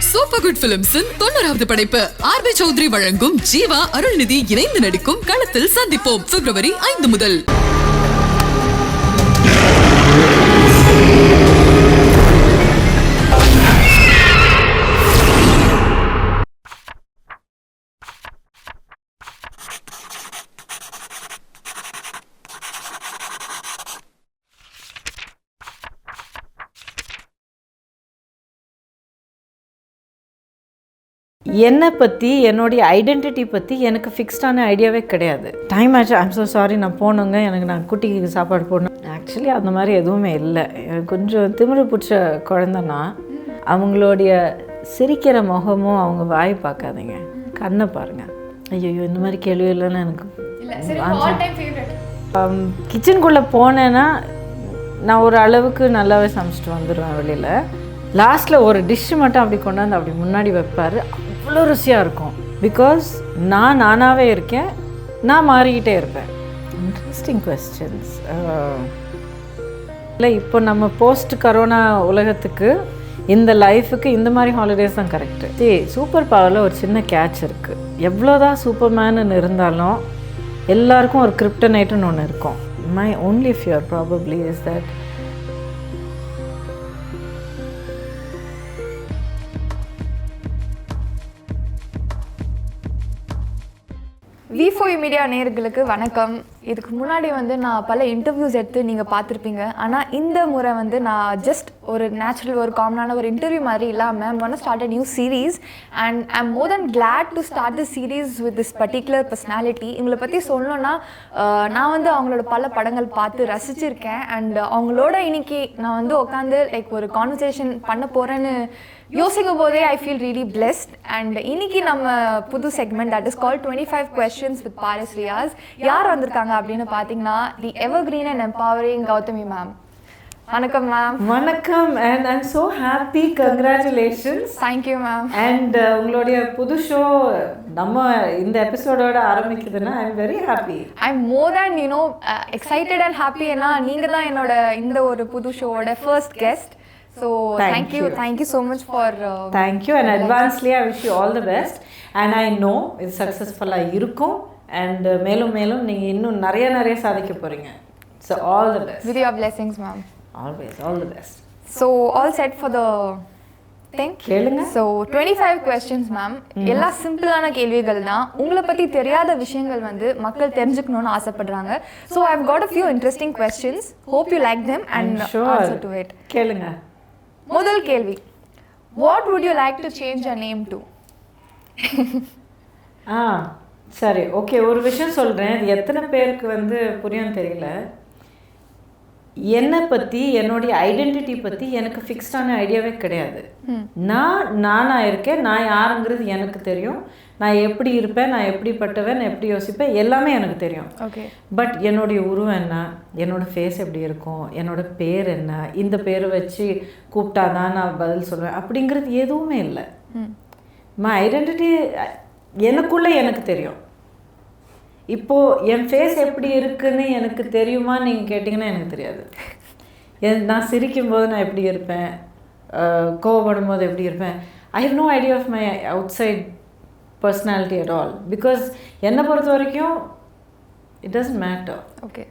Super good பிலிம்ஸின் 90வது படைப்பு RP. Chowdhury வழங்கும் ஜீவா அருள்நிதி இணைந்து நடிக்கும் களத்தில் சந்திப்போம் February 5 முதல். என்னை பற்றி என்னுடைய ஐடென்டிட்டி பற்றி எனக்கு ஃபிக்ஸ்டான ஐடியாவே கிடையாது. டைம் ஆச்சு, ஐம் ஸோ சாரி, நான் போனோங்க, எனக்கு நான் குட்டிக்கு சாப்பாடு போடணும். ஆக்சுவலி அந்த மாதிரி எதுவுமே இல்லை. எனக்கு கொஞ்சம் திமிரு பிடிச்ச குழந்தைன்னா அவங்களுடைய சிரிக்கிற முகமும் அவங்க வாய் பார்க்காதீங்க, கண்ணை பாருங்கள். ஐயோ இந்த மாதிரி கேள்வி இல்லைன்னு எனக்கு. கிச்சனுக்குள்ளே போனேன்னா நான் ஒரு அளவுக்கு நல்லாவே சமைச்சிட்டு வந்துடுவேன். வெளியில் லாஸ்ட்டில் ஒரு டிஷ்ஷு மட்டும் அப்படி கொண்டாந்து அப்படி முன்னாடி வைப்பார், அவ்வளோ ருசியாக இருக்கும். பிகாஸ் நான் நானாகவே இருக்கேன், நான் மாறிக்கிட்டே இருப்பேன். Interesting questions. இல்லை, இப்போ நம்ம போஸ்ட் கரோனா உலகத்துக்கு இந்த லைஃபுக்கு இந்த மாதிரி ஹாலிடேஸ் தான் கரெக்டு. சூப்பர் பவரில் ஒரு சின்ன கேட்ச் இருக்குது. எவ்வளோதான் சூப்பர்மேனு இருந்தாலும் எல்லாருக்கும் ஒரு கிரிப்டனைட்டுன்னு ஒன்று இருக்கும். My only fear probably is that V4U media நேயர்களுக்கு வணக்கம். இதுக்கு முன்னாடி நான் பல இன்டர்வியூஸ் எடுத்து நீங்கள் பார்த்துருப்பீங்க. ஆனால் இந்த முறை நான் ஜஸ்ட் ஒரு நேச்சுரல் ஒரு காமனான ஒரு இன்டர்வியூ மாதிரி இல்லாமல் I'm gonna start a new series and I'm more than glad to start this series with this particular personality. இவங்களை பற்றி சொல்லணும்னா நான் அவங்களோட பல படங்கள் பார்த்து ரசிச்சிருக்கேன். அண்ட் அவங்களோட இன்னைக்கு நான் உட்காந்து ஒரு கான்வர்சேஷன் பண்ண போகிறேன்னு யோசிக்கும் போதே I feel really blessed. And இன்னைக்கு நம்ம புது segment that is call 25 questions with Paris Riyas. யார் வந்திருக்காங்க அப்படின்னு பார்த்தீங்கன்னா the evergreen and empowering Gautami ma'am. வணக்கம் மேம். வணக்கம். And I'm so happy. Congratulations. Thank you ma'am. And உங்களுடைய புது ஷோ நம்ம இந்த எபிசோடோட ஆரம்பிக்குதுன்னா I am very happy. I am more than excited and happy. ஏன்னா நீங்கள் தான் என்னோட இந்த ஒரு புது ஷோவோட first guest. So thank you so much for thank you and advancedly I wish you all the best and I know இது சக்ஸஸ்ஃபுல்லாக இருக்கும் and மேலும் நீங்கள் இன்னும் நிறைய சாதிக்க போகிறீங்க. So all the best. With your blessings ma'am. Always all the best. So all set for the thing. கேளுங்க. So 25 questions ma'am. எல்லா சிம்பிளான கேள்விகள் தான். உங்களை பற்றி தெரியாத விஷயங்கள் மக்கள் தெரிஞ்சுக்கணும்னு ஆசைப்படுறாங்க. So I've got a few interesting questions. Hope you like them and answer to it. கேளுங்க. முதல் கேள்வி, what would you like to change your name to? சரி, ஓகே, ஒரு விஷயம் சொல்கிறேன். இது எத்தனை பேருக்கு புரியும் தெரியல. என்னை பற்றி என்னுடைய ஐடென்டிட்டி பற்றி எனக்கு ஃபிக்ஸ்டான ஐடியாவே கிடையாது. நானாக இருக்கேன், நான் யாருங்கிறது எனக்கு தெரியும். நான் எப்படி இருப்பேன், நான் எப்படிப்பட்டவன், நான் எப்படி யோசிப்பேன், எல்லாமே எனக்கு தெரியும். ஓகே. பட் என்னுடைய உருவம் என்ன, என்னோடய ஃபேஸ் எப்படி இருக்கும், என்னோடய பேர் என்ன, இந்த பேரை வச்சு கூப்பிட்டா தான் நான் பதில் சொல்லுவேன் அப்படிங்கிறது எதுவுமே இல்லை. மை ஐடென்டிட்டி எனக்குள்ளே எனக்கு தெரியும். இப்போது என் ஃபேஸ் எப்படி இருக்குன்னு எனக்கு தெரியுமா நீங்கள் கேட்டிங்கன்னா எனக்கு தெரியாது. நான் சிரிக்கும்போது நான் எப்படி இருப்பேன், கோவப்படும் போது எப்படி இருப்பேன், I have no idea of my outside personality at all. Because என்னை பொறுத்த வரைக்கும் இட் டசன்ட் மேட்டர். ஓகே.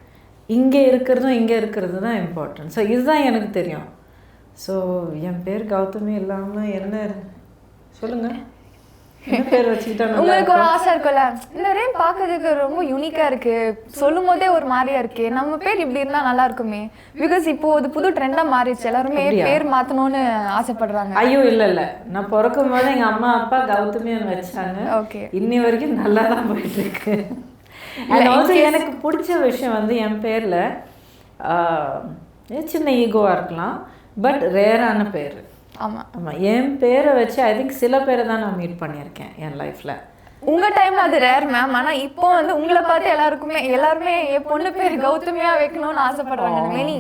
இங்கே இருக்கிறது தான் இம்பார்ட்டன்ட். ஸோ இதுதான் எனக்கு தெரியும். ஸோ என் பேர் கௌதமி இல்லாமல் என்ன சொல்லுங்கள், பேர் வச்சுக்கிட்டா உங்களுக்கு ஒரு ஆசை இருக்குல்ல, இந்த நேம் பார்க்கறதுக்கு ரொம்ப யூனிக்காக இருக்குது, சொல்லும் போதே ஒரு மாதிரியா இருக்கு, நம்ம பேர் இப்படி இருந்தால் நல்லா இருக்குமே. பிகாஸ் இப்போ அது புது ட்ரெண்டாக மாறிடுச்சு, எல்லாருமே பேர் மாற்றணும்னு ஆசைப்படுறாங்க. ஐயோ இல்லை, நான் பிறக்கும் போது எங்கள் அம்மா அப்பா கௌதமின்னு வச்சாங்க. ஓகே. இன்னி வரைக்கும் நல்லா தான் போயிட்டுருக்கு. எனக்கு பிடிச்ச விஷயம் என் பேரில் சின்ன ஈகோவாக இருக்கலாம், பட் ரேரான பேர். ஆமாம், என் பேரை வச்சு ஐ திங்க் சில பேரை தான் நான் மீட் பண்ணியிருக்கேன் என் லைஃப்பில். உங்கள் டைமில் அது ரேர் மேம். ஆனால் இப்போ உங்களை பார்த்து எல்லாருமே என் பொண்ணு பேர் கௌதமியாக வைக்கணும்னு ஆசைப்படுறாங்க. மெனி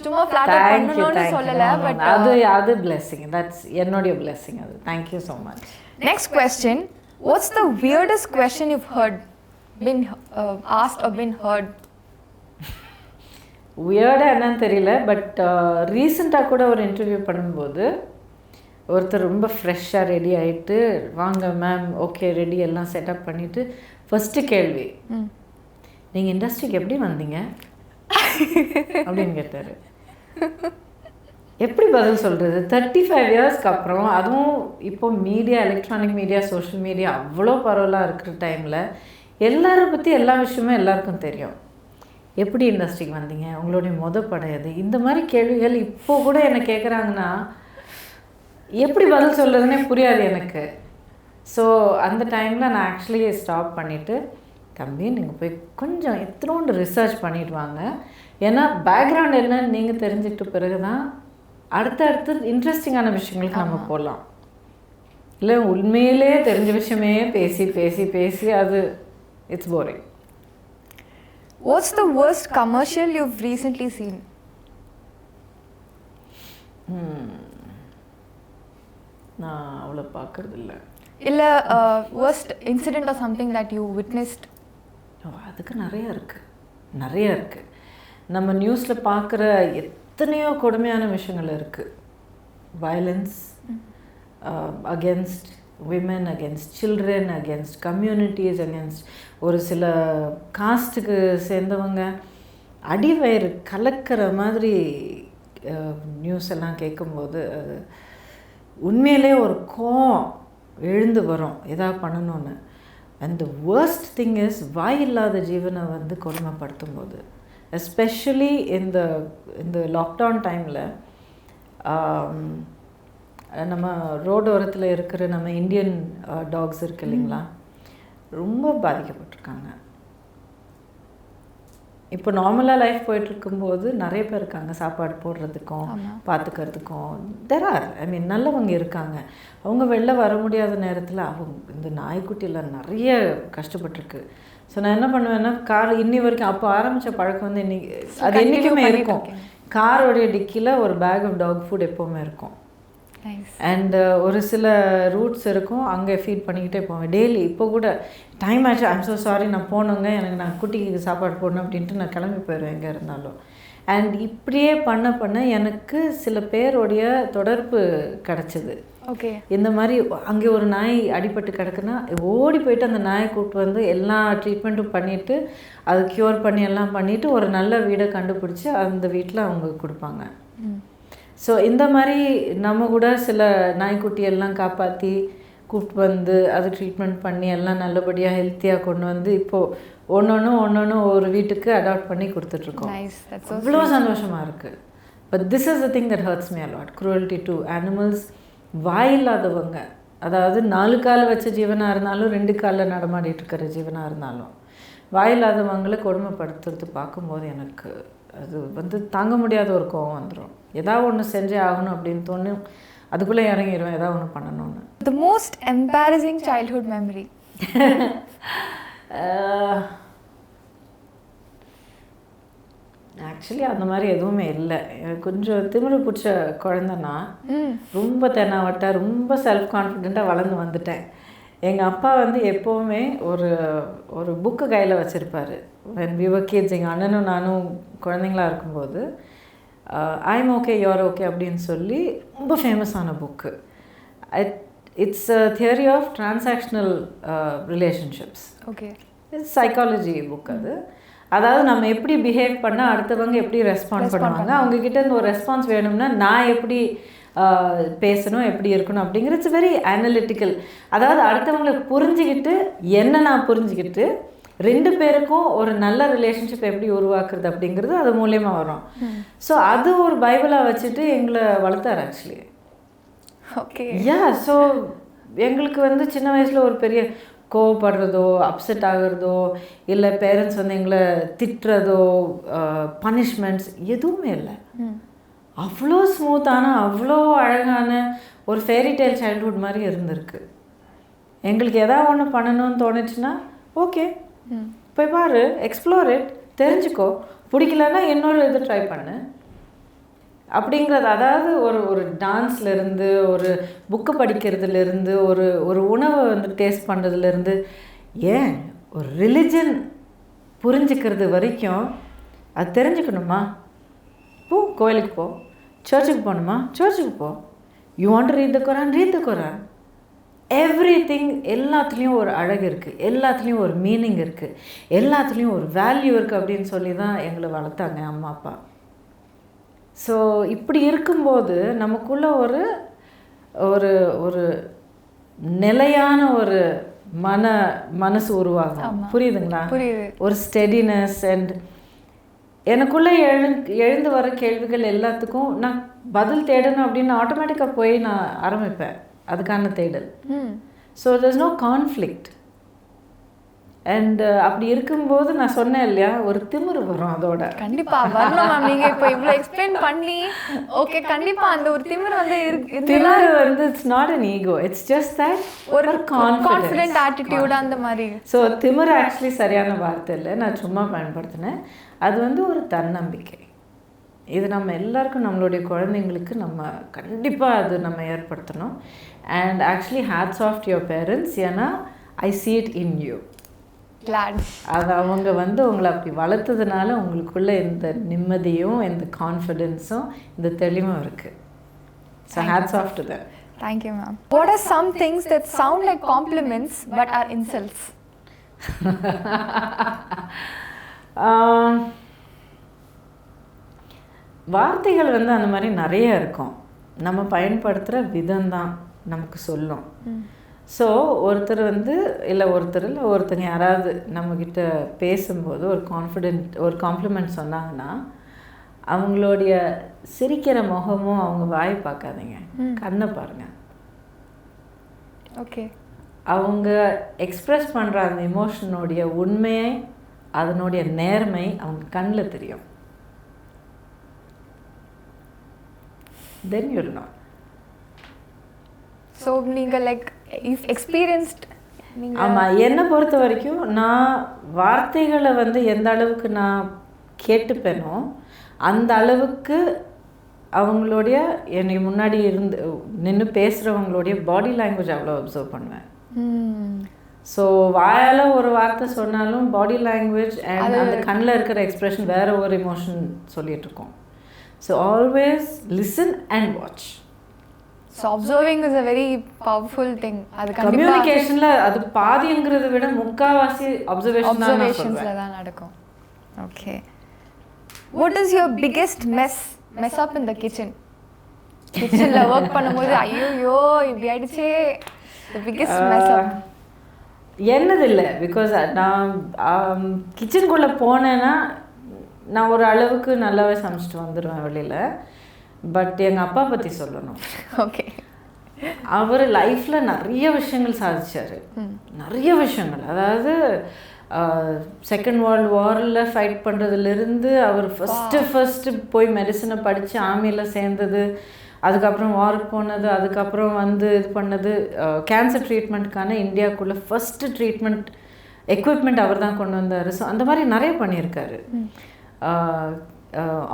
சும்மா ஃப்ளாட் பண்ணணும்னு சொல்லலை, பட் அது பிளெஸிங், தட்ஸ் என்னுடைய பிளெஸிங் அது. Thank you so much. Next question, what's the weirdest question you heard been asked or been heard? வியர்டாக என்னன்னு தெரியல, பட் ரீசெண்டாக கூட ஒரு இன்டர்வியூ பண்ணும்போது ஒருத்தர் ரொம்ப ஃப்ரெஷ்ஷாக ரெடி ஆகிட்டு வாங்க மேம் ஓகே ரெடி எல்லாம் செட்டப் பண்ணிவிட்டு ஃபஸ்ட்டு கேள்வி நீங்கள் இண்டஸ்ட்ரிக்கு எப்படி வந்தீங்க அப்படின்னு கேட்டார். எப்படி பதில் சொல்கிறது? 35 இயர்ஸ்க்கு அப்புறம், அதுவும் இப்போ media, electronic media, social media அவ்வளோ பரவலாக இருக்கிற டைமில் எல்லாரை பற்றி எல்லா விஷயமும் எல்லாருக்கும் தெரியும். எப்படி இண்டஸ்ட்ரிக்கு வந்தீங்க, உங்களுடைய படம் எது, இந்த மாதிரி கேள்விகள் இப்போ கூட என்னை கேட்குறாங்கன்னா எப்படி பதில் சொல்கிறதுனே புரியாது எனக்கு. ஸோ அந்த டைமில் நான் ஆக்சுவலி ஸ்டாப் பண்ணிவிட்டு, தம்பி நீங்கள் போய் கொஞ்சம் எத்தனோண்டு ரிசர்ச் பண்ணிட்டு வாங்க, ஏன்னா பேக்ரவுண்ட் என்னன்னு நீங்கள் தெரிஞ்சுக்கிட்ட பிறகு தான் அடுத்தடுத்து இன்ட்ரெஸ்டிங்கான விஷயங்களுக்கு நம்ம போகலாம். இல்லை உண்மையிலே தெரிஞ்ச விஷயமே பேசி பேசி பேசி அது it's boring. What's the worst commercial you've recently seen? நான் அவ்வளோ பார்க்கறது இல்லை. இல்லை worst incident or something that you witnessed? அதுக்கு நிறையா இருக்குது. நம்ம நியூஸில் பார்க்குற எத்தனையோ கொடுமையான விஷயங்கள் இருக்குது. Violence against women, against children, against communities, against ஒரு சில காஸ்ட்டுக்கு சேர்ந்தவங்க அடிவயிறு கலக்கிற மாதிரி நியூஸ் எல்லாம் கேட்கும்போது அது உண்மையிலே ஒரு கோவம் எழுந்து வரும் எதாவது பண்ணணும்னு. And the worst thing is வாய் இல்லாத ஜீவனை வந்து கொடுமைப்படுத்தும் போது, எஸ்பெஷலி இந்த லாக்டவுன் டைமில் நம்ம ரோடோரத்தில் இருக்கிற நம்ம இந்தியன் டாக்ஸ் இருக்கு இல்லைங்களா, ரொம்ப பாதிக்கப்பட்டிருக்காங்க. இப்போ நார்மலாக லைஃப் போயிட்டுருக்கும்போது நிறைய பேர் இருக்காங்க சாப்பாடு போடுறதுக்கும் பார்த்துக்கிறதுக்கும். தெர் ஆர் நல்லவங்க இருக்காங்க. அவங்க வெளில வர முடியாத நேரத்தில் அவங்க இந்த நாய்க்குட்டியில் நிறைய கஷ்டப்பட்டுருக்கு. ஸோ நான் என்ன பண்ணுவேன்னா, கார் இன்னி வரைக்கும் அப்போ ஆரம்பித்த பழக்கம் வந்து இன்னைக்கு அது என்றைக்குமே இருக்கும். காரோடைய டிக்கியில் ஒரு பேக் ஆஃப் டாக் ஃபுட் எப்போவுமே இருக்கும். அண்ட் ஒரு சில ரூட்ஸ் இருக்கும், அங்கே ஃபீட் பண்ணிக்கிட்டே போவேன் டெய்லி. இப்போ கூட டைம் ஆச்சு, ஐம் ஸோ சாரி நான் போனோங்க, எனக்கு நான் குட்டிக்கு சாப்பாடு போடணும் அப்படின்ட்டு நான் கிளம்பி போயிடுவேன் எங்கே இருந்தாலும். அண்ட் இப்படியே பண்ண எனக்கு சில பேருடைய தொடர்பு கிடச்சிது. ஓகே, இந்த மாதிரி அங்கே ஒரு நாய் அடிபட்டு கிடக்குன்னா ஓடி போயிட்டு அந்த நாயை கூப்பிட்டு வந்து எல்லா ட்ரீட்மெண்ட்டும் பண்ணிவிட்டு அது க்யூர் பண்ணி எல்லாம் பண்ணிவிட்டு ஒரு நல்ல வீடை கண்டுபிடிச்சி அந்த வீட்டில் அவங்க கொடுப்பாங்க. ஸோ இந்த மாதிரி நம்ம கூட சில நாய்க்குட்டியெல்லாம் காப்பாற்றி கூப்பிட்டு வந்து அது ட்ரீட்மெண்ட் பண்ணி எல்லாம் நல்லபடியாக ஹெல்த்தியாக கொண்டு வந்து இப்போது ஒன்று ஒரு வீட்டுக்கு அடாப்ட் பண்ணி கொடுத்துட்ருக்கோம். அவ்வளோ சந்தோஷமாக இருக்குது. But this is the thing that hurts me a lot, cruelty to animals. வாயில்லாதவங்க, அதாவது 4 கால் வச்ச ஜீவனாக இருந்தாலும் 2 காலில் நடமாடிட்டு இருக்கிற ஜீவனாக இருந்தாலும் வாயில்லாதவங்களை கொடுமைப்படுத்துறது பார்க்கும்போது எனக்கு அது வந்து தாங்க முடியாத ஒரு கோவம் வந்துடும். ஏதாவது ஒன்று செஞ்சே ஆகணும் அப்படின்னு தோணும், அதுக்குள்ளே இறங்கிடுவேன் ஏதாவது ஒன்று பண்ணணும்னு. The most embarrassing childhood memory? Actually அந்த மாதிரி எதுவுமே இல்லை. கொஞ்சம் திமிரு பிடிச்ச குழந்தைன்னா ரொம்ப தென்னாவட்டா ரொம்ப செல்ஃப் கான்ஃபிடெண்ட்டாக வளர்ந்து வந்துட்டேன். எங்கள் அப்பா வந்து எப்போவுமே ஒரு புக்கு கையில் வச்சுருப்பார். வென் வி வர் கிட்ஸ், எங்கள் அண்ணனும் நானும் குழந்தைங்களா இருக்கும்போது ஐம் ஓகே யூஆர் ஓகே அப்படின்னு சொல்லி ரொம்ப ஃபேமஸான book. It's a theory of transactional relationships. Okay, it's psychology book அது. அதாவது நம்ம எப்படி பிஹேவ் பண்ணால் அடுத்தவங்க எப்படி ரெஸ்பாண்ட் பண்ணுவாங்க, அவங்கக்கிட்ட இருந்து ஒரு ரெஸ்பான்ஸ் வேணும்னா நான் எப்படி பேசணும், எப்படி இருக்கணும் அப்படிங்கிறது இட்ஸ் வெரி அனலிட்டிக்கல். அதாவது அடுத்தவங்களை புரிஞ்சுக்கிட்டு என்ன நான் புரிஞ்சுக்கிட்டு 2 பேருக்கும் ஒரு நல்ல ரிலேஷன்ஷிப் எப்படி உருவாக்குறது அப்படிங்கிறது அது மூலயமா வரும். ஸோ அது ஒரு பைபிளாக வச்சுட்டு எங்களை வளர்த்தார் ஆக்சுவலி. ஓகே, யா. ஸோ எங்களுக்கு வந்து சின்ன வயசில் ஒரு பெரிய கோவப்படுறதோ அப்செட் ஆகிறதோ இல்லை பேரண்ட்ஸ் வந்து எங்களை திட்டுறதோ பனிஷ்மெண்ட்ஸ் எதுவுமே இல்லை. அவ்வளோ ஸ்மூத்தான அவ்வளோ அழகான ஒரு ஃபேரிடேல் சைல்ட்ஹுட் மாதிரி இருந்திருக்கு. எங்களுக்கு எதாவது ஒன்று பண்ணணும்னு தோணுச்சுன்னா ஓகே போய் பாரு, எக்ஸ்ப்ளோர் இட், தெரிஞ்சுக்கோ, பிடிக்கலன்னா இன்னொரு இது ட்ரை பண்ணு அப்படிங்கிறது. அதாவது ஒரு டான்ஸ்லேருந்து, ஒரு புக்கு படிக்கிறதுலேருந்து, ஒரு உணவை வந்து டேஸ்ட் பண்ணுறதுலேருந்து, ஏன் ஒரு ரிலிஜன் புரிஞ்சுக்கிறது வரைக்கும் அது தெரிஞ்சுக்கணுமா, போ கோயிலுக்கு போ, சர்ச்சுக்கு போகணுமா சர்ச்சுக்கு போ, you want to read the Quran, read the Quran. Everything எல்லாத்துலேயும் ஒரு அழகு இருக்குது, எல்லாத்துலேயும் ஒரு மீனிங் இருக்குது, எல்லாத்துலேயும் ஒரு வேல்யூ இருக்குது அப்படின்னு சொல்லி தான் எங்களை வளர்த்தாங்க அம்மா அப்பா. ஸோ இப்படி இருக்கும்போது நமக்குள்ள ஒரு ஒரு ஒரு நிலையான ஒரு மனசு உருவாகும். புரியுதுங்களா? புரியுது. ஒரு ஸ்டெடினஸ். அண்ட் எனக்குள்ளே எழுந்து வர கேள்விகள் எல்லாத்துக்கும் நான் பதில் தேடணும் அப்படின்னு ஆட்டோமேட்டிக்காக போய் நான் ஆரம்பிப்பேன் அதுக்கான தேடல். So there's no conflict. And அப்படி இருக்கும்போது நான் சொன்னேன் இல்லையா, ஒரு திமிரு வரும். அதோட கண்டிப்பாக வரணும் மேம். நீங்கள் இப்போ இவ்வளோ எக்ஸ்பிளைன் பண்ணி ஓகே, கண்டிப்பாக அந்த ஒரு திமிரு வந்து திமிரு வந்து it's not an ego, it's just that ஒரு கான்ஃபிடென்ட் ஆட்டிடியூட் அந்த மாதிரி. ஸோ திமிரு ஆக்சுவலி சரியான வார்த்தை இல்லை, நான் சும்மா பயன்படுத்தினேன். அது வந்து ஒரு தன்னம்பிக்கை. இது நம்ம எல்லாருக்கும் நம்மளுடைய குழந்தைங்களுக்கு நம்ம கண்டிப்பாக அது நம்ம ஏற்படுத்தணும். And actually hats off to your parents. ஏன்னா I see it in you. அது அவங்க வந்து உங்களை அப்படி வளர்த்ததுனால உங்களுக்குள்ள இந்த நிம்மதியும் இந்த கான்ஃபிடென்ஸும் இந்த தெளிவும் இருக்குது. So hats off to that. Thank you ma'am. What are some things that sound like compliments but are insults? வார்த்தைகள் வந்து அந்த மாதிரி நிறைய இருக்கும். நம்ம பயன்படுத்துகிற விதம் தான் நமக்கு சொல்லும். ஸோ ஒருத்தர் வந்து ஒருத்தங்க யாராவது நம்மக்கிட்ட பேசும்போது ஒரு காம்ப்ளிமெண்ட் சொன்னாங்கன்னா அவங்களுடைய சிரிக்கிற முகமும் அவங்க வாய் பார்க்காதீங்க, கண்ணை பாருங்கள். ஓகே. அவங்க எக்ஸ்ப்ரெஸ் பண்ணுற அந்த எமோஷனுடைய உண்மையை, அதனுடைய நேர்மை அவங்க கண்ணில் தெரியும். then you'll know. So நீங்கள் லைக் இஃப் எக்ஸ்பீரியன்ஸ்ட் நீங்கள். ஆமாம், என்னை பொறுத்த வரைக்கும் நான் வார்த்தைகளை வந்து எந்த அளவுக்கு நான் கேட்டுப்பேனோ அந்த அளவுக்கு அவங்களுடைய என்னை முன்னாடி நின்று பேசுகிறவங்களுடைய பாடி லாங்குவேஜ் அவ்வளோ அப்சர்வ் பண்ணுவேன். ஸோ வாயால் ஒரு வார்த்தை சொன்னாலும் பாடி லாங்குவேஜ் அண்ட் அந்த கண்ணில் இருக்கிற எக்ஸ்ப்ரெஷன் வேறு ஒரு எமோஷன் சொல்லிகிட்ருக்கோம். So always listen and watch. So observing is a very powerful thing. அது கம்யூனிகேஷனில் அது பாதிங்கிறத விட முக்கால்வாசி அப்சர்வேஷன்ஸில் தான் நடக்கும். Okay. What is your biggest mess up in the கிச்சனில் ஒர்க் பண்ணும்போது ஐயோ இப்படி ஆயிடுச்சே, தி பிக்கெஸ்ட் மெஸ் அப்? என்னது இல்லை, பிகாஸ் நான் கிச்சனுக்குள்ளே போனேன்னா நான் ஒரு அளவுக்கு நல்லாவே சமைச்சிட்டு வந்துடுவேன் வெளியில். பட் எங்கள் அப்பா பற்றி சொல்லணும். ஓகே. அவர் லைஃப்பில் நிறைய விஷயங்கள் சாதிச்சார், நிறைய விஷயங்கள். அதாவது செகண்ட் வேர்ல்டு வாரில் ஃபைட் பண்ணுறதுலேருந்து அவர் ஃபஸ்ட்டு போய் மெடிசனை படித்து ஆர்மியில் சேர்ந்தது, அதுக்கப்புறம் வாருக்கு போனது, அதுக்கப்புறம் வந்து இது பண்ணது, கேன்சர் ட்ரீட்மெண்ட்டுக்கான இந்தியாவுக்குள்ளே ஃபஸ்ட்டு ட்ரீட்மெண்ட் எக்யூப்மெண்ட் அவர் தான் கொண்டு வந்தார். ஸோ அந்த மாதிரி நிறைய பண்ணியிருக்காரு.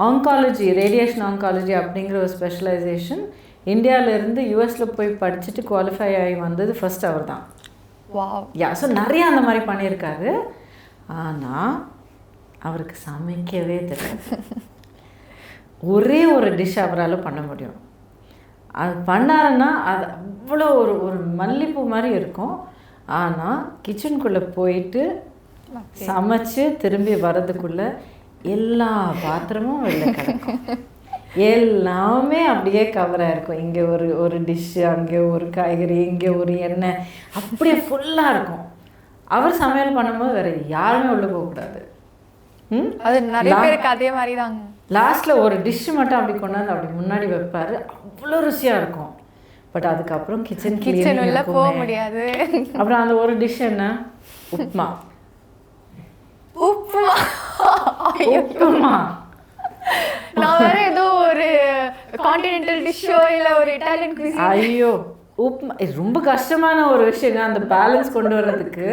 ஆங்காலஜி, ரேடியேஷன் ஆங்காலஜி அப்படிங்கிற ஒரு ஸ்பெஷலைசேஷன் இந்தியாவிலேருந்து யூஎஸில் போய் படிச்சுட்டு குவாலிஃபை ஆகி வந்தது ஃபஸ்ட் அவர் தான். யா. ஸோ நிறையா அந்த மாதிரி பண்ணியிருக்காரு. ஆனால் அவருக்கு சமைக்கவே தெரியாது. ஒரே ஒரு டிஷ் அவரால் பண்ண முடியும். அது பண்ணாருன்னா அது அவ்வளோ ஒரு மல்லிப்பூ மாதிரி இருக்கும். ஆனால் கிச்சனுக்குள்ளே போயிட்டு சமைச்சு திரும்பி வர்றதுக்குள்ளே எல்லா பாத்திரமும் வெளில கிடக்கும், எல்லாமே அப்படியே கவராக இருக்கும். இங்கே ஒரு டிஷ்ஷு, அங்கே ஒரு காய்கறி, இங்கே ஒரு எண்ணெய், அப்படியே ஃபுல்லாக இருக்கும். அவர் சமையல் பண்ணும்போது வேறு யாருமே உள்ளே போகக்கூடாது. அது நிறைய பேருக்கு அதே மாதிரி தாங்க. லாஸ்ட்டில் ஒரு டிஷ்ஷு மட்டும் அப்படி கொண்டாந்து அப்படி முன்னாடி வைப்பார், அவ்வளோ ருசியாக இருக்கும். பட் அதுக்கப்புறம் கிச்சன் உள்ள போக முடியாது. அப்புறம் அந்த ஒரு டிஷ் என்ன, உப்புமா. நான் வேற ஏதோ ஒரு கான்டினென்டல் டிஷ்ஷோ இல்லை ஒரு இட்டாலியன் குசின். ஐயோ, உப்புமா ரொம்ப கஷ்டமான ஒரு விஷயங்க அந்த பேலன்ஸ் கொண்டு வர்றதுக்கு.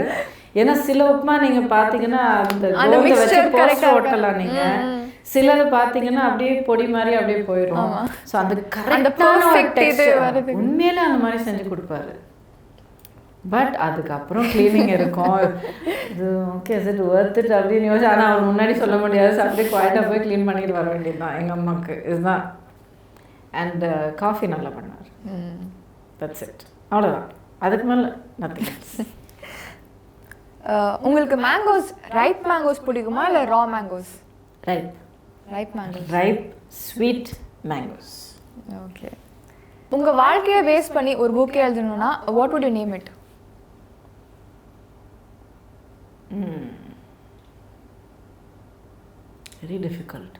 ஏன்னா சில உப்புமா நீங்கள் பார்த்தீங்கன்னா அந்த கோதுமை வச்சு போஸ்ட் ஓட்டலாம் நீங்கள், சிலது பார்த்தீங்கன்னா அப்படியே பொடி மாதிரி அப்படியே போயிடும். ஸோ அந்த கரெக்டான உண்மையிலே அந்த மாதிரி செஞ்சு கொடுப்பாரு. பட் அதுக்கப்புறம் க்ளீனிங் இருக்கும். இது ஓகே சார் ஒர்த்துட்டு அப்படின்னு யோசிச்சு, ஆனால் அவர் முன்னாடி சொல்ல முடியாது. அப்படியே குவாய்ட்டாக போய் க்ளீன் பண்ணிட்டு வர வேண்டியது தான் எங்கள் அம்மாவுக்கு. இதுதான். அண்ட் காஃபி நல்லா பண்ணுவார். That's it. அவ்வளோதான். அதுக்கு மேலே நத்திங். உங்களுக்கு மேங்கோஸ் ரைப் மேங்கோஸ் பிடிக்குமா இல்லை raw mangoes? Ripe mangoes. Ripe sweet mangoes. Okay. உங்கள் வாழ்க்கையை பேஸ் பண்ணி ஒரு புக்கே எழுதணும்னா what would you name it? Very difficult.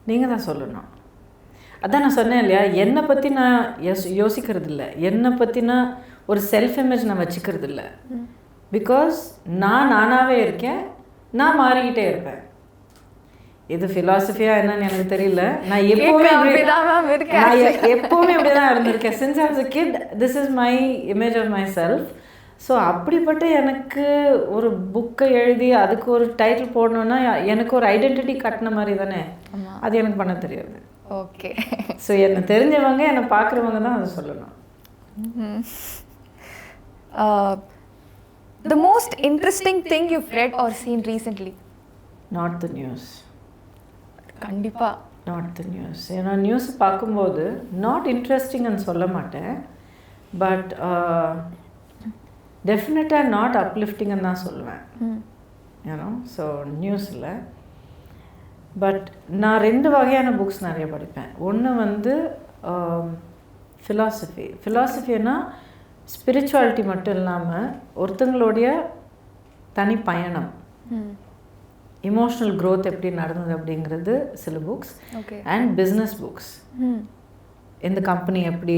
நீங்கள் தான் சொல்லணும். அதான் நான் சொன்னேன் இல்லையா, என்னை பற்றி நான் யோசிக்கிறது இல்லை, என்னை பற்றினா ஒரு செல்ஃப் இமேஜ் நான் வச்சுக்கிறது இல்லை. பிகாஸ் நான் நானாகவே இருக்கேன், நான் மாறிக்கிட்டே இருப்பேன். இது ஃபிலாசபியாக என்னன்னு எனக்கு தெரியல. நான் எப்போவுமே இப்படி தான் இருந்திருக்கேன். Since I was a kid, this is my image of myself. So அப்படிப்பட்ட எனக்கு ஒரு புக்கை எழுதி அதுக்கு ஒரு டைட்டில் போடணுன்னா எனக்கு ஒரு ஐடென்டிட்டி கட்டின மாதிரி தானே, அது எனக்கு பண்ண தெரியாது. ஓகே. ஸோ என்னை தெரிஞ்சவங்க, என்னை பார்க்குறவங்க தான் அதை சொல்லணும். The most interesting thing you've read or seen recently? Not the news. கண்டிப்பாக நாட் த நியூஸ். ஏன்னா நியூஸ் பார்க்கும்போது நாட் இன்ட்ரெஸ்டிங்னு சொல்ல மாட்டேன், பட் டெஃபினட்டாக நாட் அப்லிஃப்டிங்னு தான் சொல்லுவேன். ஏன்னா ஸோ நியூஸில் பட் நான் 2 வகையான புக்ஸ் நிறைய படிப்பேன். ஒன்று வந்து ஃபிலாசபின்னா ஸ்பிரிச்சுவாலிட்டி மட்டும் இல்லாமல் ஒருத்தங்களுடைய தனி பயணம், இமோஷ்னல் க்ரோத் எப்படி நடந்தது அப்படிங்கிறது சில புக்ஸ். அண்ட் பிஸ்னஸ் புக்ஸ், இந்த கம்பெனி எப்படி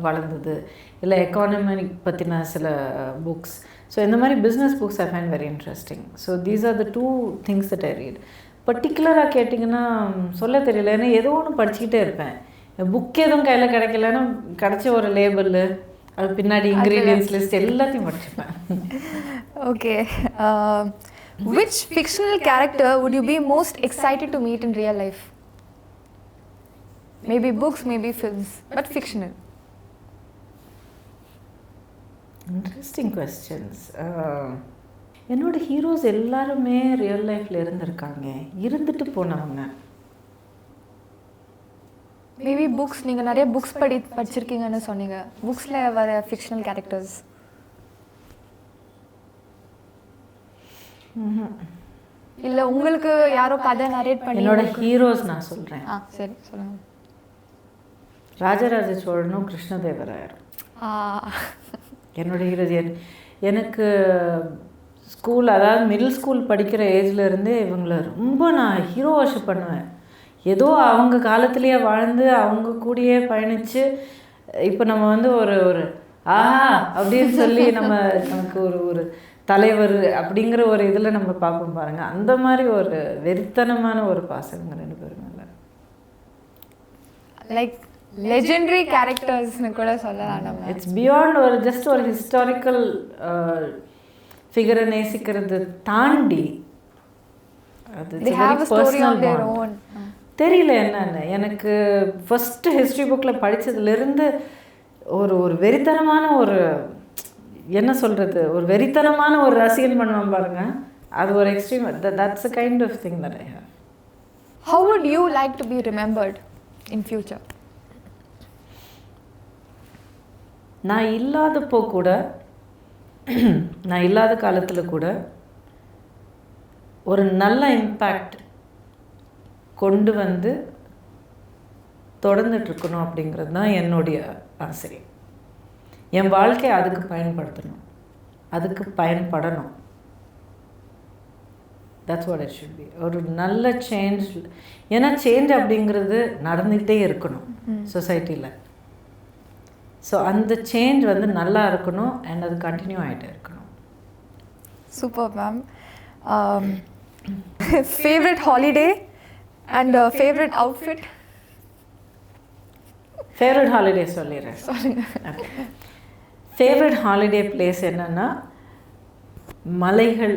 வளர்ந்தது, இல்லை எக்கானமி பற்றின சில புக்ஸ். ஸோ இந்த மாதிரி business books I find very interesting. So these are the 2 things that I read. பர்டிகுலராக கேட்டிங்கன்னா சொல்ல தெரியல, ஏன்னா ஏதோ ஒன்று படிச்சுக்கிட்டே இருப்பேன். புக் எதுவும் கையில் கிடைக்கலன்னா கிடச்ச ஒரு லேபிள், அது பின்னாடி இன்க்ரீடியன்ஸ் லிஸ்ட் எல்லாத்தையும் படிச்சுப்பேன். Okay. Which fictional character would you be most excited to meet in real life? Maybe books, maybe films, but fictional. Interesting questions. என்னோட ஹீரோஸ் எல்லாருமே ரியல் லைஃப்பில் இருந்திருக்காங்க, இருந்துட்டு போனவங்க. மேபி புக்ஸ், நீங்கள் நிறைய புக்ஸ் படிச்சிருக்கீங்கன்னு சொன்னீங்க. புக்ஸில் வர ஃபிக்ஷனல் கேரக்டர்ஸ்? இல்லை உங்களுக்கு யாரோ கதை நரேட் பண்ணி? என்னோட ஹீரோஸ் நான் சொல்கிறேன். சரி சொல்லுங்கள். ராஜராஜ சோழனும் கிருஷ்ணதேவராயரும் என்னோட ஹீரோஸ். எனக்கு ஸ்கூல், அதாவது மிடில் ஸ்கூல் படிக்கிற ஏஜ்லேருந்தே இவங்கள ரொம்ப நான் ஹீரோ வாஷப் பண்ணுவேன். ஏதோ அவங்க காலத்துலேயே வாழ்ந்து அவங்க கூடயே பயணித்து இப்போ நம்ம வந்து ஒரு ஒரு ஆஹா அப்படின்னு சொல்லி நமக்கு ஒரு தலைவர் அப்படிங்கிற ஒரு இதில் நம்ம பார்ப்போம் பாருங்கள். அந்த மாதிரி ஒரு வெறித்தனமான ஒரு பாசங்க 2 பேரும். லைக் லெஜெண்டரி கேரக்டர்ஸ்னு கூட சொல்லலாம் நம்ம. இட்ஸ் பியாண்ட் ஒரு ஜஸ்ட் ஒரு ஹிஸ்டாரிக்கல் ஃபிகரை நேசிக்கிறது தாண்டி அது பர்சனல் பாண்ட். தெரியல என்னன்னு, எனக்கு ஃபஸ்ட்டு ஹிஸ்ட்ரி புக்கில் படித்ததுலேருந்து ஒரு வெறித்தனமான ஒரு என்ன சொல்கிறது, ஒரு வெறித்தனமான ஒரு ரசிகன் பண்ணுவோம் பாருங்கள், அது ஒரு extreme. That's a kind of thing that I have. How would you like to be remembered in future? நான் இல்லாதப்போ கூட, நான் இல்லாத காலத்தில் கூட ஒரு நல்ல இம்பேக்ட் கொண்டு வந்து தொடர்ந்துட்டுருக்கணும் அப்படிங்கிறது தான் என்னுடைய ஆசை. என் வாழ்க்கையை அதுக்கு பயன்படுத்தணும், அதுக்கு பயன்படணும். That's what it should be. ஒரு நல்ல சேஞ்ச். ஏன்னா சேஞ்ச் அப்படிங்கிறது நடந்துக்கிட்டே இருக்கணும் சொசைட்டியில். ஸோ அந்த சேஞ்ச் வந்து நல்லா இருக்கணும் அண்ட் அது கண்டினியூ ஆகிட்டே இருக்கணும். Super ma'am. Favourite holiday and favourite outfit? Favourite holiday சொல்லிடுறேன். ஃபேவரட் ஹாலிடே பிளேஸ் என்னன்னா மலைகள்,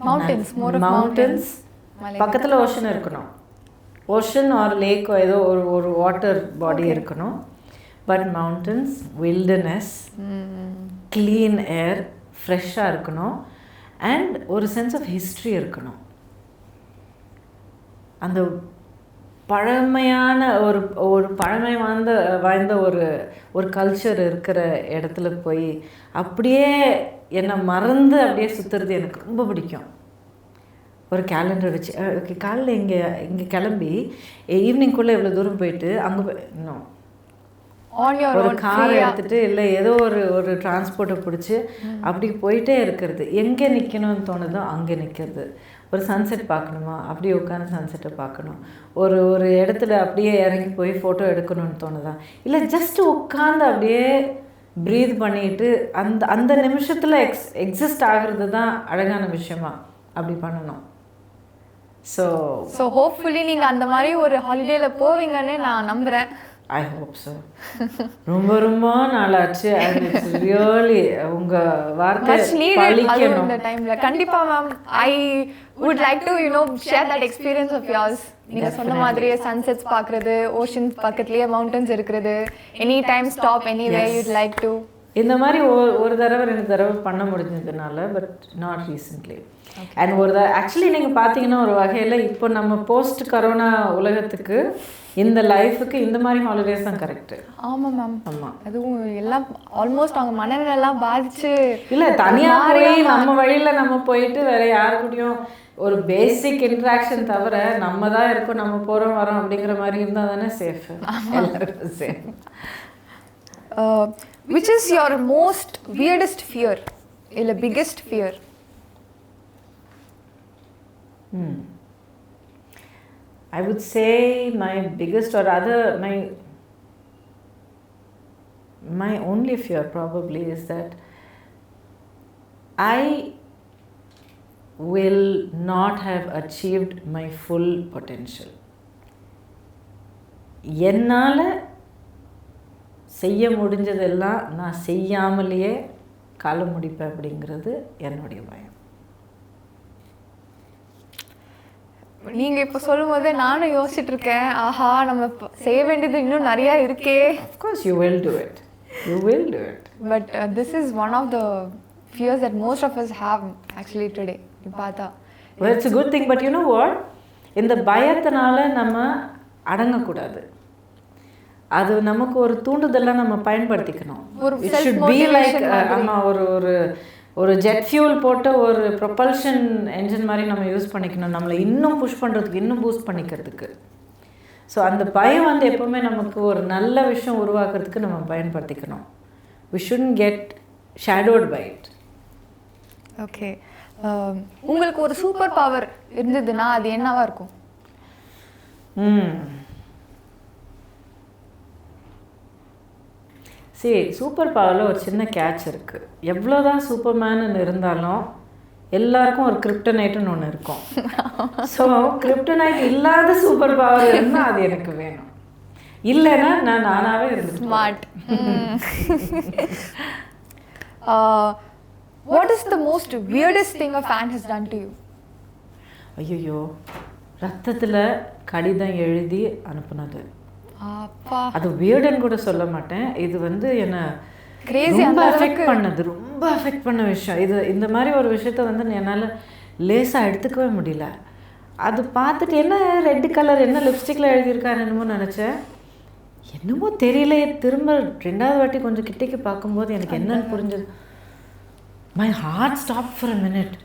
மவுண்டன்ஸ், பக்கத்தில் ஓஷன் இருக்கணும். ஓஷன் ஆர் லேக் ஏதோ ஒரு வாட்டர் பாடி இருக்கணும். But mountains, wilderness, clean air, ஃப்ரெஷ்ஷாக இருக்கணும். அண்ட் ஒரு சென்ஸ் ஆஃப் ஹிஸ்ட்ரி இருக்கணும். அந்த பழமையான ஒரு பழமை வாய்ந்த ஒரு கல்ச்சர் இருக்கிற இடத்துல போய் அப்படியே என்னை மறந்து அப்படியே சுற்றுறது எனக்கு ரொம்ப பிடிக்கும். ஒரு கேலண்டர் வச்சு ஓகே காலையில் இங்கே கிளம்பி ஈவினிங்குள்ளே இவ்வளோ தூரம் போயிட்டு அங்கே போய் இன்னும் ஒரு கார் எடுத்துகிட்டு இல்லை ஏதோ ஒரு டிரான்ஸ்போர்ட்டை பிடிச்சி அப்படி போயிட்டே இருக்கிறது. எங்கே நிற்கணும்னு தோணுதோ அங்கே நிற்கிறது. ஒரு சன்செட் பார்க்கணுமா அப்படியே உட்காந்து சன்செட்டை பார்க்கணும். ஒரு இடத்துல அப்படியே இறங்கி போய் ஃபோட்டோ எடுக்கணும்னு தோணுதா, இல்லை ஜஸ்ட் உட்காந்து அப்படியே ப்ரீத் பண்ணிட்டு அந்த நிமிஷத்தில் எக்ஸிஸ்ட் ஆகிறது தான் அழகான விஷயமா அப்படி பண்ணணும். ஸோ ஹோப்ஃபுல்லி நீங்கள் அந்த மாதிரி ஒரு ஹாலிடேல போவீங்கன்னு நான் நம்புகிறேன். I hope so. ரொம்ப ரொம்ப நாளாச்சு. ரியலி உங்கள் வார்த்தை பழிக்கணும் இந்த டைமில். கண்டிப்பாக ma'am, I would like to share that experience of yours. நீங்கள் சொன்ன மாதிரியே சன்செட்ஸ் பார்க்குறது, ஓஷன்ஸ் பக்கத்துலேயே மவுண்டன்ஸ் இருக்கிறது, any time stop anyway you'd like to. இந்த மாதிரி ஒரு தடவை 2 தடவை பண்ண முடிஞ்சதுனால, but not recently. And actually நீங்கள் பார்த்தீங்கன்னா ஒரு வகையில் இப்போ நம்ம போஸ்ட் கரோனா உலகத்துக்கு இந்த லைஃபுக்கு இந்த மாதிரி ஹாலிடேஸ் தான் கரெக்டு. ஆமாம் மேம். ஆமாம், அதுவும் எல்லாம் ஆல்மோஸ்ட் அவங்க மனநிலையெல்லாம் பாதிச்சு இல்லை தனியாக போய் நம்ம வழியில் நம்ம போயிட்டு வேற யாரு கூடயும் ஒரு பேசிக் இன்ட்ராக்ஷன் தவிர நம்ம தான் இருக்கோம், நம்ம போகிறோம் வரோம் அப்படிங்கிற மாதிரி இருந்தால் தானே சேஃப். எல்லாருக்கும் safe. Which is your most weirdest fear? Or biggest fear? I would say my biggest or rather my only fear probably is that I will not have achieved my full potential. என்னால் செய்ய முடிஞ்சதெல்லாம் நான் செய்யாமலேயே காலம் முடிப்பேன் அப்படிங்கிறது என்னுடைய பயம். நீங்கள் இப்போ சொல்லும்போது நானும் யோசிச்சுட்டு இருக்கேன், ஆஹா நம்ம செய்ய வேண்டியது இன்னும் நிறையா இருக்கே. Of course you will do it. You will do it. But this is one of the fears that most of us have actually today. பார்த்தா Well, it's a good thing, but you know what? இந்த பயத்தினால நம்ம அடங்கக்கூடாது. அது நமக்கு ஒரு தூண்டுதலாக நம்ம பயன்படுத்திக்கணும். It should be like ஆமாம், ஒரு ஜெட் ஃபியூல் போட்ட ஒரு ப்ரொபல்ஷன் என்ஜின் மாதிரி நம்ம யூஸ் பண்ணிக்கணும், நம்மளை இன்னும் புஷ் பண்ணுறதுக்கு, இன்னும் பூஸ்ட் பண்ணிக்கிறதுக்கு. ஸோ அந்த பயம் எப்போவுமே நமக்கு ஒரு நல்ல விஷயம் உருவாக்குறதுக்கு நம்ம பயன்படுத்திக்கணும். We shouldn't get shadowed by it. Okay, உங்களுக்கு ஒரு சூப்பர் பவர் இருந்ததுன்னா அது என்னவா இருக்கும்? சரி, சூப்பர் பவரில் ஒரு சின்ன கேட்ச் இருக்குது. எவ்வளோதான் சூப்பர்மேனு இருந்தாலும் எல்லாருக்கும் ஒரு கிரிப்டனைட்டுன்னு ஒன்று இருக்கும். ஸோ கிரிப்டனைட் இல்லாத சூப்பர் பவர் இருந்தால் அது எனக்கு வேணும். இல்லைன்னா நான் நானாகவே இருந்தேன். Smart. What is the most weirdest thing a fan has done to you? ஐயோ, ரத்தத்தில் கடிதம் எழுதி அனுப்புனது. அது வியர்டுன்னு கூட சொல்ல மாட்டேன். இது என்னை ரொம்ப அஃபெக்ட் பண்ணது, ரொம்ப அஃபெக்ட் பண்ண விஷயம். இந்த மாதிரி ஒரு விஷயத்த என்னால் லேசாக எடுத்துக்கவே முடியல. அது பார்த்துட்டு என்ன ரெட் கலர் என்ன லிப்ஸ்டிக்கில் எழுதியிருக்காரு என்னமோ நினச்சேன். என்னமோ தெரியல. திரும்ப 2வது வாட்டி கொஞ்சம் கிட்டேக்கு பார்க்கும்போது எனக்கு என்னன்னு புரிஞ்சது. My heart stop for a minute.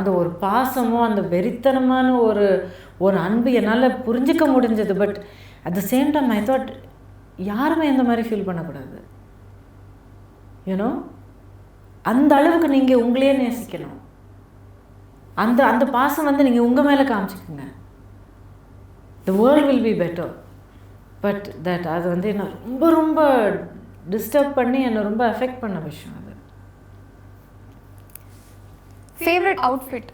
அந்த ஒரு பாசமோ அந்த வெறித்தனமான ஒரு அன்பு என்னால் புரிஞ்சிக்க முடிஞ்சது. But at the same time I thought யாருமே இந்த மாதிரி ஃபீல் பண்ணக்கூடாது. யூனோ, அந்த அளவுக்கு நீங்கள் உங்களையே நேசிக்கணும். அந்த பாசம் நீங்கள் உங்கள் மேலே காமிச்சிக்கோங்க. The world will be better. But that அது என்னை ரொம்ப ரொம்ப டிஸ்டர்ப் பண்ணி என்னை ரொம்ப அஃபெக்ட் பண்ண விஷயம் அது. Favourite outfit?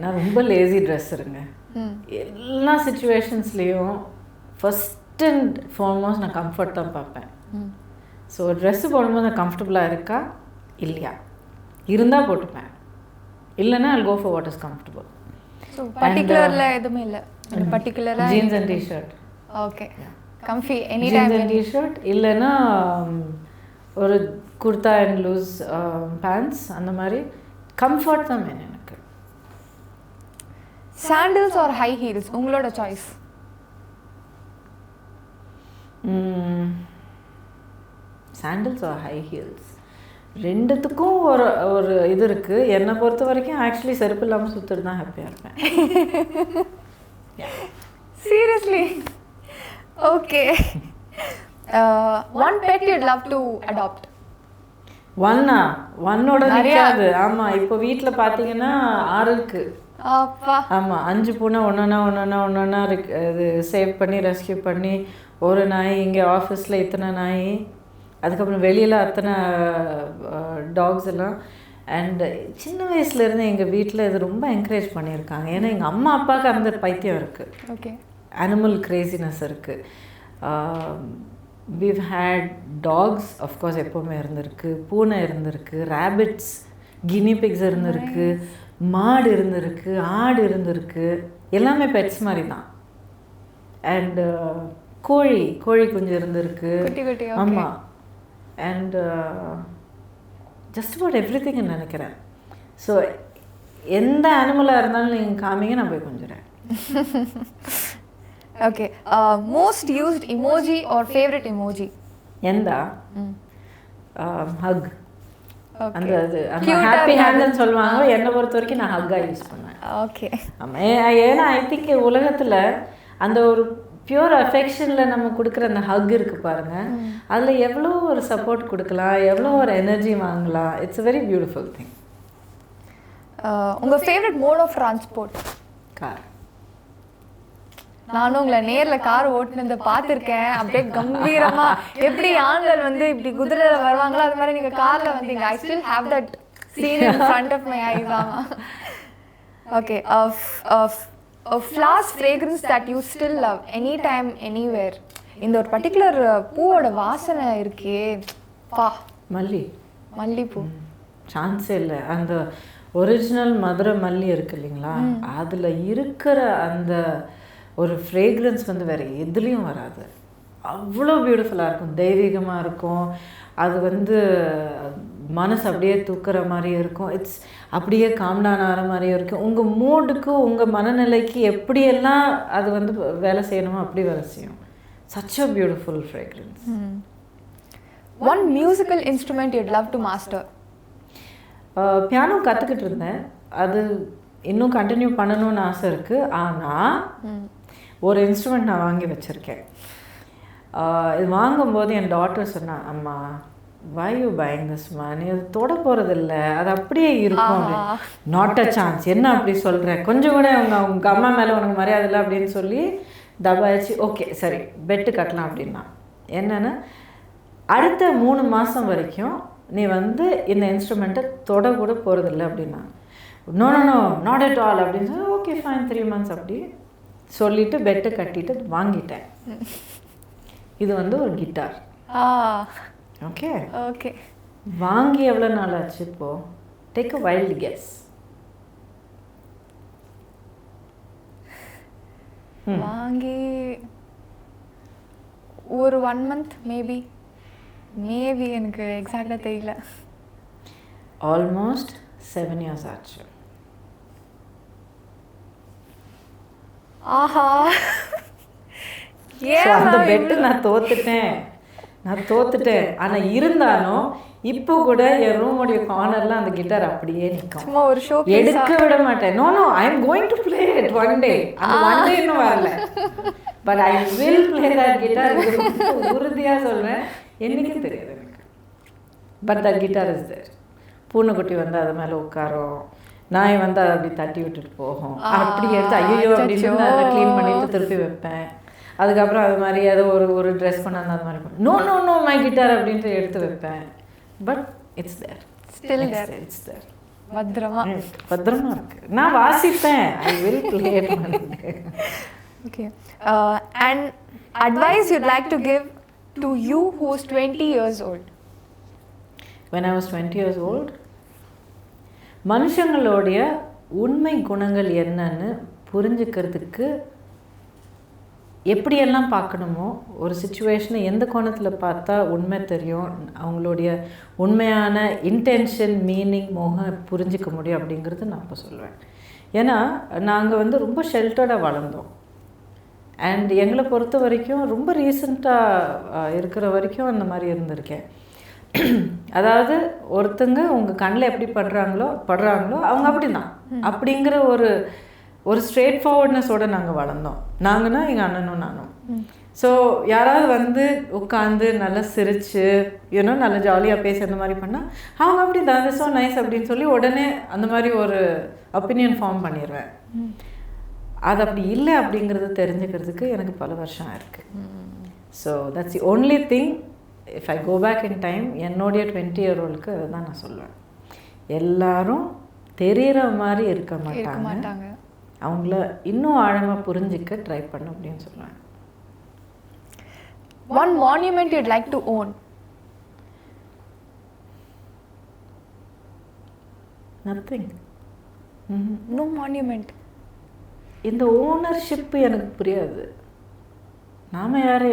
நான் ரொம்ப லேசி ட்ரெஸ்ஸருங்க. எல்லா சிச்சுவேஷன்ஸ்லேயும் ஃபஸ்ட் அண்ட் ஃபார்மோஸ்ட் நான் கம்ஃபர்ட் தான் பார்ப்பேன். ஸோ ட்ரெஸ்ஸு போடும்போது நான் கம்ஃபர்டபுளாக இருக்கா இல்லையா, இருந்தால் போட்டுப்பேன், இல்லைன்னா I'll go for what is comfortable. So பர்டிகுலரில் எதுவுமே இல்லை? பர்டிகுலராக jeans and t-shirt. Okay, comfy any time jeans and t-shirt. இல்லைன்னா ஒரு குர்தா அண்ட் லூஸ் பேண்ட்ஸ் அந்த மாதிரி கம்ஃபர்ட் தான் வேணும் எனக்கு. சாண்டில்ஸ் ஆர் ஹை ஹீல்ஸ் உங்களோட choice? Sandals or high heels ரெண்டுத்துக்கும் ஒரு ஒரு இது இருக்குது. என்னை பொறுத்த வரைக்கும் ஆக்சுவலி செருப்பு இல்லாமல் சுற்றுட்டு தான் ஹாப்பியாக இருப்பேன். Seriously? Okay. One pet you'd love to adopt? ஒன்னோட நிற்காது. ஆமாம், இப்போ வீட்டில் பார்த்தீங்கன்னா 6 இருக்குது. அப்பா. ஆமாம், 5 பூனை ஒன்றா இருக்கு. அது சேவ் பண்ணி ரெஸ்கியூ பண்ணி ஒரு நாய், இங்கே ஆஃபீஸில் இத்தனை நாய், அதுக்கப்புறம் வெளியில் அத்தனை டாக்ஸ் எல்லாம். அண்டு சின்ன வயசுலேருந்து எங்கள் வீட்டில் இது ரொம்ப என்கரேஜ் பண்ணியிருக்காங்க. ஏன்னா எங்கள் அம்மா அப்பாவுக்கு அந்த பைத்தியம் இருக்குது. ஓகே. அனிமல் கிரேசினஸ் இருக்குது. we've had dogs of course எப்போவுமே இருந்திருக்கு, பூனை இருந்திருக்கு, ரேபிட்ஸ், கினி பிக்ஸ் இருந்திருக்கு, மாடு இருந்திருக்கு, ஆடு இருந்திருக்கு, எல்லாமே பெட்ஸ் மாதிரி தான். அண்டு கோழி கொஞ்சம் இருந்திருக்கு. ஆமாம். அண்டு ஜஸ்ட் அபவுட் எவ்ரி திங்னு நினைக்கிறேன். ஸோ எந்த அனிமலாக இருந்தாலும் நீங்கள் காமிங்க, நான் போய் கொஞ்சிறேன். Okay. Most used emoji or favourite emoji? எந்தா? ஹக். அந்த அது அந்த ஹாப்பி ஹேண்ட்னு சொல்லுவாங்க. என்னை பொறுத்த வரைக்கும் நான் ஹக்காக யூஸ் பண்ணுவேன். ஓகே. ஆமாம். ஏன்னா ஐ திங்க் உலகத்தில் அந்த ஒரு பியூர் அஃபெக்ஷனில் நம்ம கொடுக்குற அந்த ஹக் இருக்குது பாருங்கள், அதில் எவ்வளோ ஒரு சப்போர்ட் கொடுக்கலாம், எவ்வளோ ஒரு எனர்ஜி வாங்கலாம். It's a very beautiful thing. உங்கள் favourite mode of transport? Car. நானும் உங்களை நேரில் கார் ஓட்டுனதை பார்த்துருக்கேன். அப்படியே கம்பீரமாக எப்படி ஆண்கள் வந்து இப்படி குதிரையில் வருவாங்களோ அது மாதிரி நீங்கள் காரில் வந்தீங்க. I still have that scene in front of my eyes. ஆமாம். Okay. Flowers fragrance that you still love any time anywhere? இந்த ஒரு பர்டிகுலர் பூவோட வாசனை இருக்கே, பா. மல்லிப்பூ. சான்ஸே இல்லை. அந்த ஒரிஜினல் மதுரை மல்லி இருக்குது இல்லைங்களா, அதில் இருக்கிற அந்த ஒரு ஃப்ரேக்ரன்ஸ் வந்து வேறு எதுலேயும் வராது. அவ்வளோ பியூட்டிஃபுல்லாக இருக்கும், தெய்வீகமாக இருக்கும். அது வந்து மனசு அப்படியே தூக்குற மாதிரியும் இருக்கும். இட்ஸ் அப்படியே காம்டான் ஆகிற மாதிரியும் இருக்கும். உங்கள் மூடுக்கு, உங்கள் மனநிலைக்கு எப்படியெல்லாம் அது வந்து வேலை செய்யணுமோ அப்படி வேலை செய்யும். Such a beautiful fragrance. One musical instrument you'd love to master? Piano கற்றுக்கிட்டு இருந்தேன். அது இன்னும் கண்டினியூ பண்ணணும்னு ஆசை இருக்குது. ஆனால் ஒரு இன்ஸ்ட்ருமெண்ட் நான் வாங்கி வச்சுருக்கேன். இது வாங்கும்போது என் டாட்டர் சொன்னான், அம்மா why you buying this man, நீ அது தொட போகிறதில்ல, அது அப்படியே இருக்கும். Not a chance. என்ன அப்படி சொல்கிறேன், கொஞ்சம் கூட உங்கள் அம்மா மேலே உனக்கு மரியாதை இல்லை அப்படின்னு சொல்லி தபாயிச்சு. ஓகே சரி பெட்டு கட்டலாம் அப்படின்னா. என்னென்னா அடுத்த 3 மாதம் வரைக்கும் நீ வந்து இந்த இன்ஸ்ட்ருமெண்ட்டை தொட கூட போகிறதில்ல அப்படின்னா. நோ நாட் அட் ஆல் அப்படின்னு சொல்லி ஓகே ஃபைன் 3 months அப்படி சொல்லிவிட்டு பெட்டு கட்டிட்டு வாங்கிட்டேன். இது வந்து ஒரு கிட்டார். Okay okay. வாங்கி எவ்வளோ நாள் ஆச்சு இப்போது? Take a wild guess. வாங்கி ஒரு 1 month மேபி எனக்கு எக்ஸாக்டாக தெரியல. ஆல்மோஸ்ட் 7 years ஆச்சு. ஆஹா. அந்த பெட்டு நான் தோத்துட்டேன். ஆனால் இருந்தாலும் இப்போ கூட என் ரூமோடைய கார்னரில் அந்த கிட்டார் அப்படியே நிற்கும். ஒரு ஷோ எடுக்க விட மாட்டேன். No I am going to play it one day. அந்த ஒன் டே இன்னும் வரல, but I will play that guitar. உறுதியாக சொல்கிறேன், என்றைக்கும் தெரியாது எனக்கு. But that guitar is there. பூனைக்குட்டி வந்து அது மேலே உட்காரும், நாய் வந்து அதை அப்படி தட்டி விட்டுட்டு போகும். அப்படி எடுத்து ஐயோ அப்படின்னு அதை க்ளீன் பண்ணிட்டு திருப்பி வைப்பேன். அதுக்கப்புறம் அது மாதிரி ஏதோ ஒரு ட்ரெஸ் பண்ணால் அது மாதிரி நோ மை கிட்டார் அப்படின்ட்டு எடுத்து வைப்பேன். But it's there, still there, it's there. பத்திரமா இருக்கு. நான் வாசிப்பேன். I will play it. Okay. And advice you'd like to give to you who is 20 years old? when I was 20 years old, மனுஷங்களுடைய உண்மை குணங்கள் என்னன்னு புரிஞ்சுக்கிறதுக்கு எப்படியெல்லாம் பார்க்கணுமோ, ஒரு சிச்சுவேஷனை எந்த கோணத்தில் பார்த்தா உண்மை தெரியும், அவங்களுடைய உண்மையான இன்டென்ஷன், மீனிங், புரிஞ்சிக்க முடியும் அப்படிங்கிறது நான் இப்போ சொல்லுவேன். ஏன்னா நாங்கள் வந்து ரொம்ப ஷெல்டர்டாக வளர்ந்தோம். அண்ட் எங்களை பொறுத்த வரைக்கும் ரொம்ப ரீசண்டாக இருக்கிற வரைக்கும் அந்த மாதிரி இருந்திருக்கேன். அதாவது ஒருத்தங்க உங்கள் கண்ணில் எப்படி படுறாங்களோ அவங்க அப்படி தான் அப்படிங்கிற ஒரு ஸ்ட்ரெயிட் ஃபார்வர்ட்னஸோடு நாங்கள் வளர்ந்தோம். நாங்கன்னா எங்கள் அண்ணனும் நானும். ஸோ யாராவது வந்து உட்காந்து நல்லா சிரித்து நல்லா ஜாலியாக பேசி அந்த மாதிரி பண்ணால் அவங்க அப்படி தான் ஸோ நைஸ் அப்படின்னு சொல்லி உடனே அந்த மாதிரி ஒரு ஒப்பீனியன் ஃபார்ம் பண்ணிடுவேன். அது அப்படி இல்லை அப்படிங்கிறது தெரிஞ்சுக்கிறதுக்கு எனக்கு பல வருஷம் இருக்குது. So that's the only thing. If I go back in time, என்னுடைய 20-year-oldக்கு அதுதான் நான் சொல்லுவேன். எல்லாரும் தெரிகிற மாதிரி இருக்க மாட்டாங்க, அவங்கள இன்னும் ஆழமாக புரிஞ்சிக்க ட்ரை பண்ண அப்படின்னு சொல்லுவேன். One monument you'd like to own? Nothing. No monument. இந்த ஓனர்ஷிப் எனக்கு புரியாது. நாம் யார்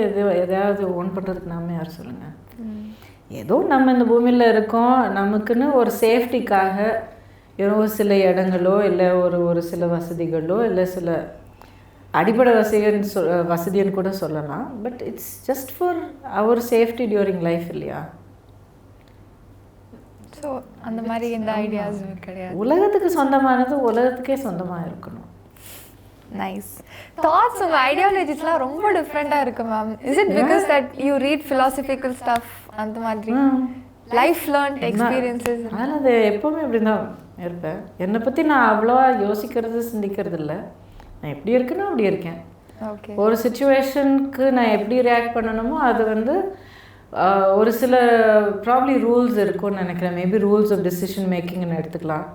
எதையாவது ஓன் பண்ணுறதுக்கு நாம் யார் சொல்லுங்கள்? ஏதோ நம்ம இந்த பூமியில் இருக்கோம், நமக்குன்னு ஒரு சேஃப்டிக்காக சில இடங்களோ இல்லை ஒரு சில வசதிகளோ இல்லை சில அடிப்படை வசதின்னு கூட சொல்லலாம். But it's just for our safety during life இல்லையா? ஸோ அந்த மாதிரி எந்த ஐடியாஸ் கிடையாது. உலகத்துக்கு சொந்தமானது உலகத்துக்கே சொந்தமாக இருக்கணும். Nice thoughts. உங்கள் ஐடியாலஜிஸ்லாம் ரொம்ப டிஃப்ரெண்ட்டாக இருக்குது ma'am. Is it because that you read philosophical stuff அந்த மாதிரி லைஃப் லேர்ன்ட் எக்ஸ்பீரியன்ஸஸ்? அதனால் அது எப்போவுமே அப்படி தான் இருப்பேன். என்னை பற்றி நான் அவ்வளோவா யோசிக்கிறது சிந்திக்கிறது இல்லை. நான் எப்படி இருக்குன்னா அப்படி இருக்கேன். ஓகே. ஒரு சிச்சுவேஷனுக்கு நான் எப்படி ரியாக்ட் பண்ணணுமோ அது வந்து ஒரு சில ப்ராப்ளி ரூல்ஸ் இருக்கும்னு நினைக்கிறேன். மேபி ரூல்ஸ் ஆஃப் டெசிஷன் மேக்கிங்னு எடுத்துக்கலாம்.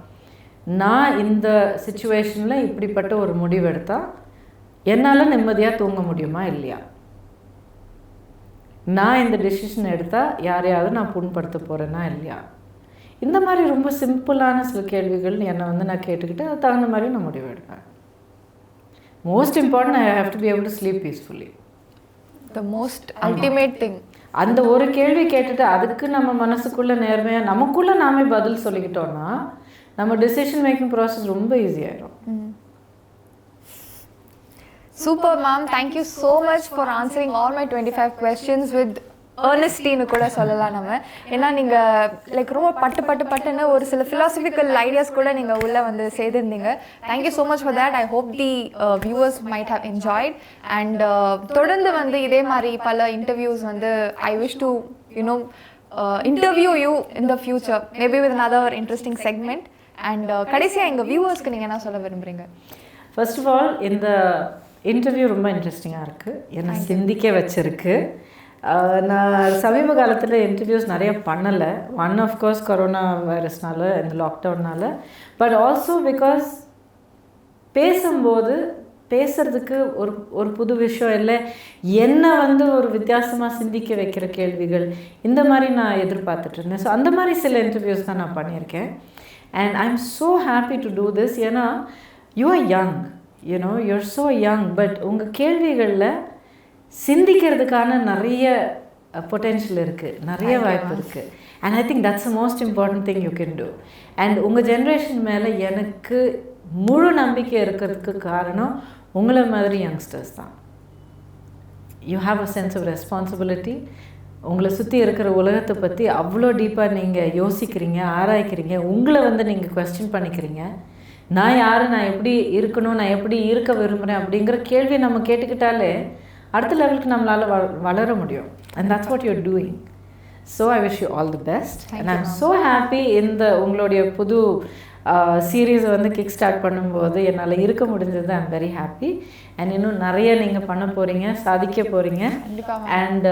நான் இந்த சிச்சுவேஷனில் இப்படிப்பட்ட ஒரு முடிவு எடுத்தால் என்னால் நிம்மதியாக தூங்க முடியுமா இல்லையா? நான் இந்த டெசிஷன் எடுத்தால் யாரையாவது நான் புண்படுத்த போகிறேன்னா இல்லையா? இந்த மாதிரி ரொம்ப சிம்பிளான சில கேள்விகள் என்னை வந்து நான் கேட்டுக்கிட்டு அது தகுந்த மாதிரி நான் முடிவு எடுப்பேன். Most important, I have to be able to sleep peacefully. The most ultimate thing. அந்த ஒரு கேள்வி கேட்டுட்டு அதுக்கு நம்ம மனசுக்குள்ளே நேர்மையாக நமக்குள்ளே நாமே பதில் சொல்லிக்கிட்டோன்னா நம்ம டெசிஷன் மேக்கிங் ப்ராசஸ் ரொம்ப ஈஸியாகிடும். Super ma'am, thank you so much for answering all my 25 questions with ஏர்னஸ்டின்னு கூட சொல்லலாம் நம்ம. ஏன்னா நீங்கள் லைக் ரொம்ப பட்டுன்னு ஒரு சில ஃபிலாசபிக்கல் ஐடியாஸ் கூட நீங்கள் உள்ளே வந்து செய்திருந்தீங்க. Thank you so much for that. I hope the viewers might have enjoyed. And தொடர்ந்து வந்து இதே மாதிரி பல இன்டர்வியூஸ் வந்து I wish to interview you in the future, maybe with another interesting segment. And கடைசியாக எங்கள் வியூவர்ஸ்க்கு நீங்கள் என்ன சொல்ல விரும்புகிறீங்க? ஃபர்ஸ்ட் ஆஃப் ஆல் இந்த இன்டர்வியூ ரொம்ப இன்ட்ரெஸ்டிங்காக இருக்குது, என்னை சிந்திக்க வச்சுருக்கு. நான் சமீப காலத்தில் இன்டர்வியூஸ் நிறைய பண்ணலை. ஒன் ஆஃப்கோர்ஸ் கொரோனா வைரஸ்னால, இந்த லாக்டவுனால், பட் ஆல்சோ பிகாஸ் பேசுகிறதுக்கு ஒரு புது விஷயம் இல்லை, என்னை வந்து ஒரு வித்தியாசமாக சிந்திக்க வைக்கிற கேள்விகள் இந்த மாதிரி நான் எதிர்பார்த்துட்டு இருந்தேன். ஸோ அந்த மாதிரி சில இன்டர்வியூஸ் தான் நான் பண்ணியிருக்கேன். And I am so happy to do this. ஏன்னா you are young, you are so young, but உங்கள் கேள்விகளில் சிந்திக்கிறதுக்கான நிறைய பொட்டென்ஷியல் இருக்குது, நிறைய வாய்ப்பு இருக்குது. And I think that's the most important thing you can do. And உங்கள் ஜென்ரேஷன் மேலே எனக்கு முழு நம்பிக்கை இருக்கிறதுக்கு காரணம் உங்களை மாதிரி யங்ஸ்டர்ஸ் தான். You have a sense of responsibility. உங்களை சுற்றி இருக்கிற உலகத்தை பற்றி அவ்வளோ டீப்பாக நீங்கள் யோசிக்கிறீங்க, ஆராய்க்கிறீங்க, உங்களை வந்து நீங்கள் குவெஸ்டின் பண்ணிக்கிறீங்க. நான் யார், நான் எப்படி இருக்கணும், நான் எப்படி இருக்க விரும்புகிறேன் அப்படிங்கிற கேள்வியை நம்ம கேட்டுக்கிட்டாலே அடுத்த லெவலுக்கு நம்மளால் வளர முடியும். And that's what you're doing. So I wish you all the best. And I am so happy. இந்த உங்களுடைய புது சீரீஸை வந்து கிக் ஸ்டார்ட் பண்ணும்போது என்னால் இருக்க முடிஞ்சது. ஐ எம் வெரி ஹாப்பி. அண்ட் இன்னும் நிறைய நீங்கள் பண்ண போகிறீங்க, சாதிக்க போகிறீங்க. அண்ட்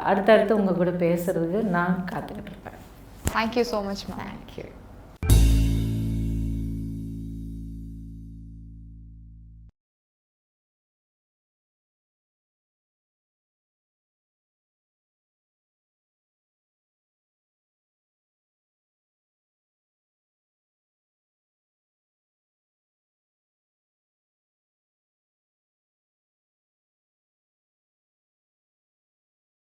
அடுத்தடுத்து உங்கள் கூட பேசுகிறதுக்கு நான் காத்துக்கிட்டு இருப்பேன். Thank you so much ma'am. Thank you.